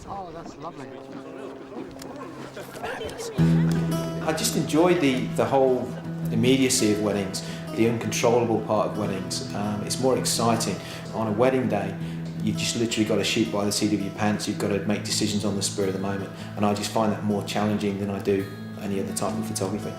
Oh, that's lovely. I just enjoy the whole immediacy of weddings, the uncontrollable part of weddings. It's more exciting. On a wedding day, you've just literally got to shoot by the seat of your pants. You've got to make decisions on the spur of the moment, and I just find that more challenging than I do any other type of photography.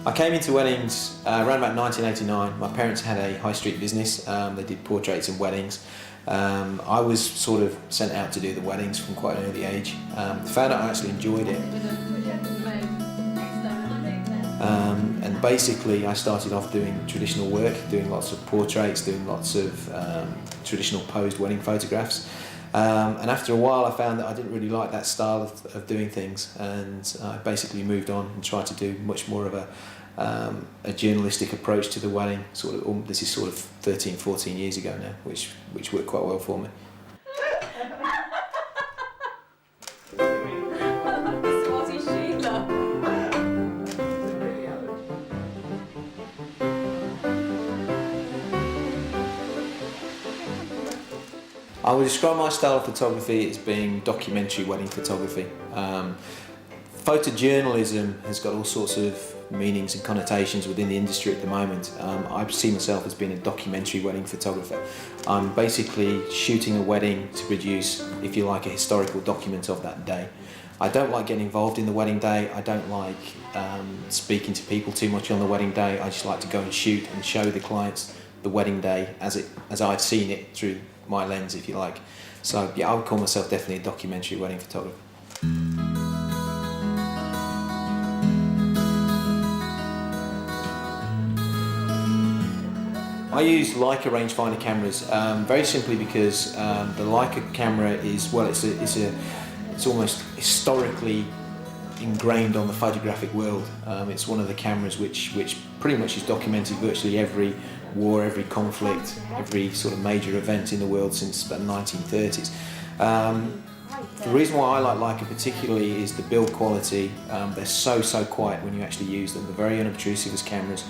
I came into weddings around about 1989. My parents had a high street business. They did portraits and weddings. I was sort of sent out to do the weddings from quite an early age. Found out I actually enjoyed it. And basically I started off doing traditional work, doing lots of portraits, doing lots of traditional posed wedding photographs. And after a while I found that I didn't really like that style of doing things, and I basically moved on and tried to do much more of a journalistic approach to the wedding. This is sort of 13, 14 years ago now, which worked quite well for me. I would describe my style of photography as being documentary wedding photography. Photojournalism has got all sorts of meanings and connotations within the industry at the moment. I see myself as being a documentary wedding photographer. I'm basically shooting a wedding to produce, if you like, a historical document of that day. I don't like getting involved in the wedding day. I don't like speaking to people too much on the wedding day. I just like to go and shoot and show the clients the wedding day as I've seen it through my lens, if you like. So yeah, I would call myself definitely a documentary wedding photographer. I use Leica rangefinder cameras very simply because the Leica camera is, well, it's almost historically ingrained on the photographic world. It's one of the cameras which pretty much has documented virtually every war, every conflict, every sort of major event in the world since the 1930s. The reason why I like Leica particularly is the build quality. They're so quiet when you actually use them. They're very unobtrusive as cameras.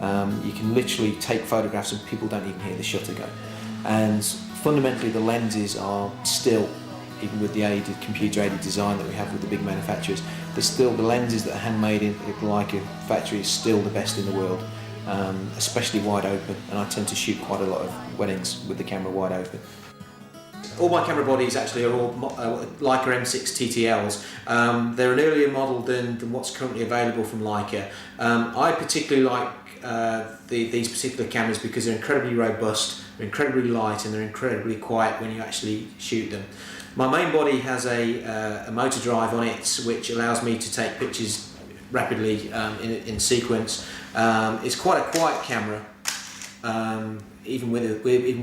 You can literally take photographs and people don't even hear the shutter go. And fundamentally the lenses are still, even with the computer-aided design that we have with the big manufacturers, the lenses that are handmade in the Leica factory is still the best in the world, especially wide open, and I tend to shoot quite a lot of weddings with the camera wide open. All my camera bodies actually are all Leica M6 TTLs. They're an earlier model than what's currently available from Leica. I particularly like these particular cameras because they're incredibly robust, they're incredibly light, and they're incredibly quiet when you actually shoot them. My main body has a motor drive on it, which allows me to take pictures rapidly in sequence. It's quite a quiet camera, even with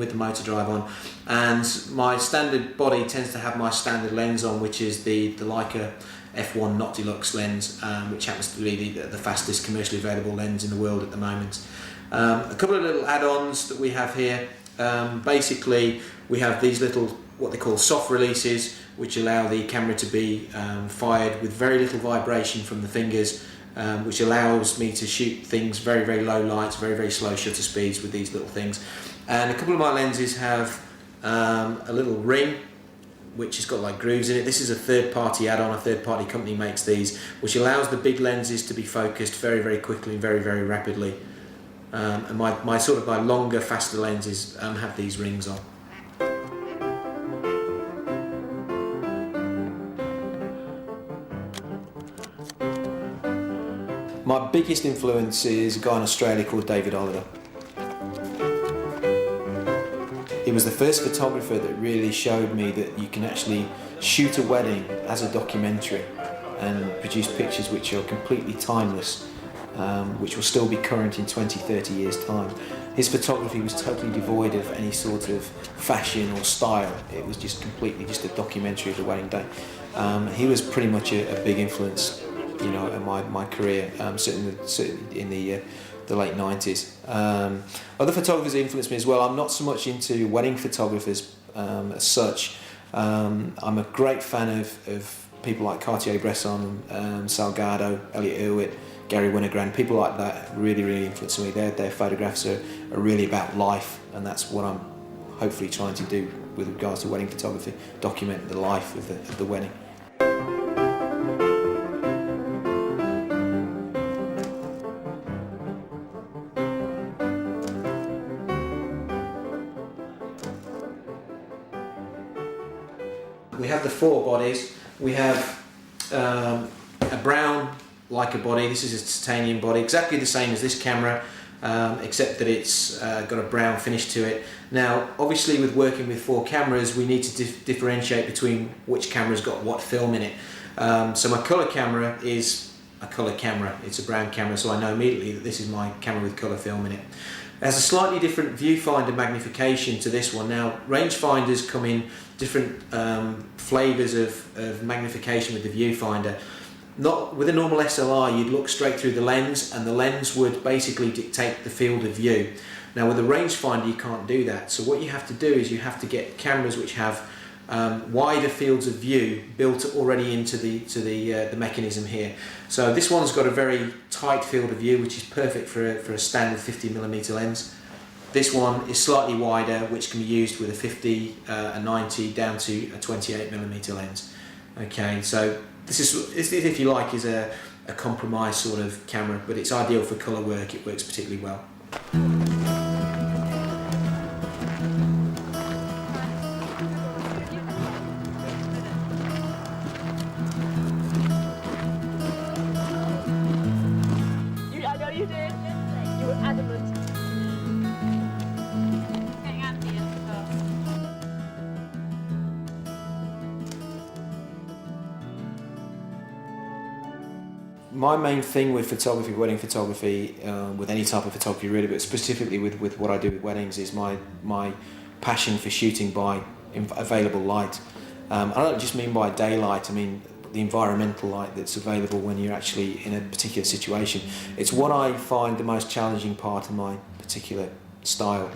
the motor drive on. And my standard body tends to have my standard lens on, which is the Leica f1 Not Deluxe lens, which happens to be the fastest commercially available lens in the world at the moment. A couple of little add-ons that we have here. Basically, we have these little, what they call soft releases, which allow the camera to be fired with very little vibration from the fingers, which allows me to shoot things very low lights, very slow shutter speeds with these little things. And a couple of my lenses have a little ring which has got like grooves in it. This is a third-party add-on, a third-party company makes these, which allows the big lenses to be focused very quickly and very rapidly. And my longer, faster lenses have these rings on. My biggest influence is a guy in Australia called David Oliver. He was the first photographer that really showed me that you can actually shoot a wedding as a documentary and produce pictures which are completely timeless, which will still be current in 20, 30 years' time. His photography was totally devoid of any sort of fashion or style. It was just completely just a documentary of the wedding day. He was pretty much a big influence, you know, in my career, certainly in the late 90s. Other photographers influenced me as well. I'm not so much into wedding photographers as such. I'm a great fan of people like Cartier-Bresson, Salgado, Elliot Erwitt, Gary Winogrand. People like that really influence me. Their photographs are really about life, and that's what I'm hopefully trying to do with regards to wedding photography, document the life of the wedding. We have the 4 bodies. We have a brown Leica body. This is a titanium body, exactly the same as this camera, except that it's got a brown finish to it. Now, obviously, with working with 4 cameras, we need to differentiate between which camera's got what film in it. So my colour camera is a colour camera. It's a brown camera, so I know immediately that this is my camera with colour film in it. It has a slightly different viewfinder magnification to this one. Now, rangefinders come in different flavours of magnification with the viewfinder. Not with a normal SLR, you'd look straight through the lens, and the lens would basically dictate the field of view. Now, with a rangefinder, you can't do that. So what you have to do is you have to get cameras which have wider fields of view built already into the mechanism here. So this one's got a very tight field of view, which is perfect for a standard 50mm lens. This one is slightly wider, which can be used with a 50, a 90 down to a 28mm lens. Okay, so this is, if you like, is a compromise sort of camera, but it's ideal for colour work. It works particularly well. I know you did. You were adamant. Getting Andy in first. My main thing with photography, wedding photography, with any type of photography really, but specifically with what I do with weddings, is my passion for shooting by available light. I don't just mean by daylight, I mean the environmental light that's available when you're actually in a particular situation. It's what I find the most challenging part of my particular style.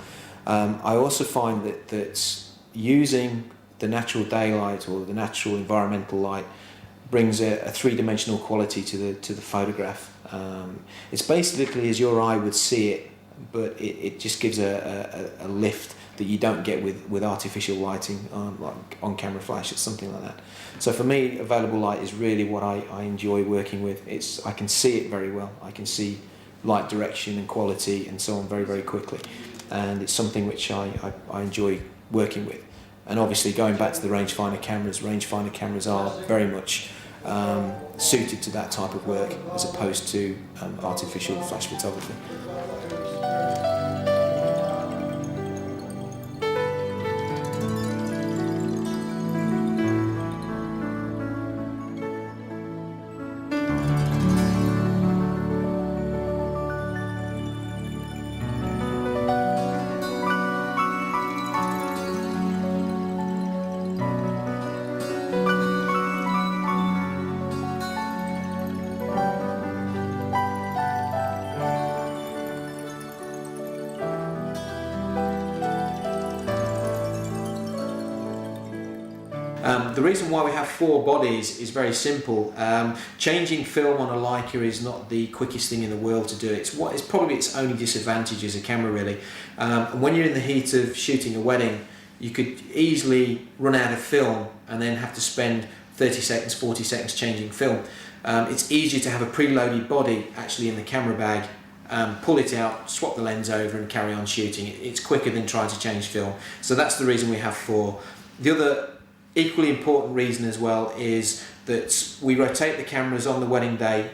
I also find that using the natural daylight or the natural environmental light brings a three-dimensional quality to the photograph. It's basically as your eye would see it, but it just gives a lift that you don't get with artificial lighting, like on-camera flash. It's something like that. So for me, available light is really what I enjoy working with. I can see it very well. I can see light direction and quality and so on very quickly, and it's something which I enjoy working with. And obviously, going back to the rangefinder cameras are very much suited to that type of work as opposed to artificial flash photography. The reason why we have 4 bodies is very simple. Changing film on a Leica is not the quickest thing in the world to do. It's probably its only disadvantage as a camera, really. And when you're in the heat of shooting a wedding, you could easily run out of film and then have to spend 30 seconds, 40 seconds changing film. It's easier to have a preloaded body actually in the camera bag, pull it out, swap the lens over and carry on shooting. It's quicker than trying to change film. So that's the reason we have 4. The other equally important reason as well is that we rotate the cameras on the wedding day,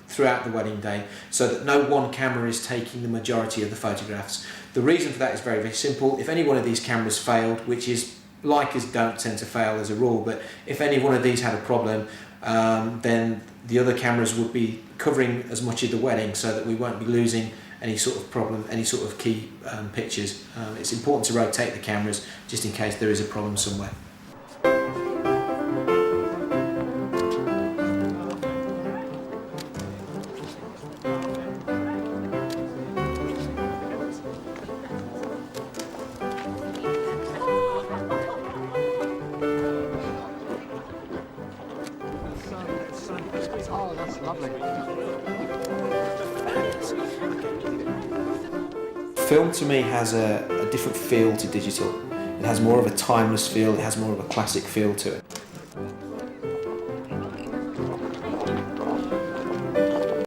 throughout the wedding day, so that no one camera is taking the majority of the photographs. The reason for that is very simple. If any one of these cameras failed, which is Leicas don't tend to fail as a rule, but if any one of these had a problem, then the other cameras would be covering as much of the wedding, so that we won't be losing any sort of problem, any sort of key pictures. It's important to rotate the cameras just in case there is a problem somewhere. Oh, that's lovely. Film to me has a different feel to digital. It has more of a timeless feel, it has more of a classic feel to it.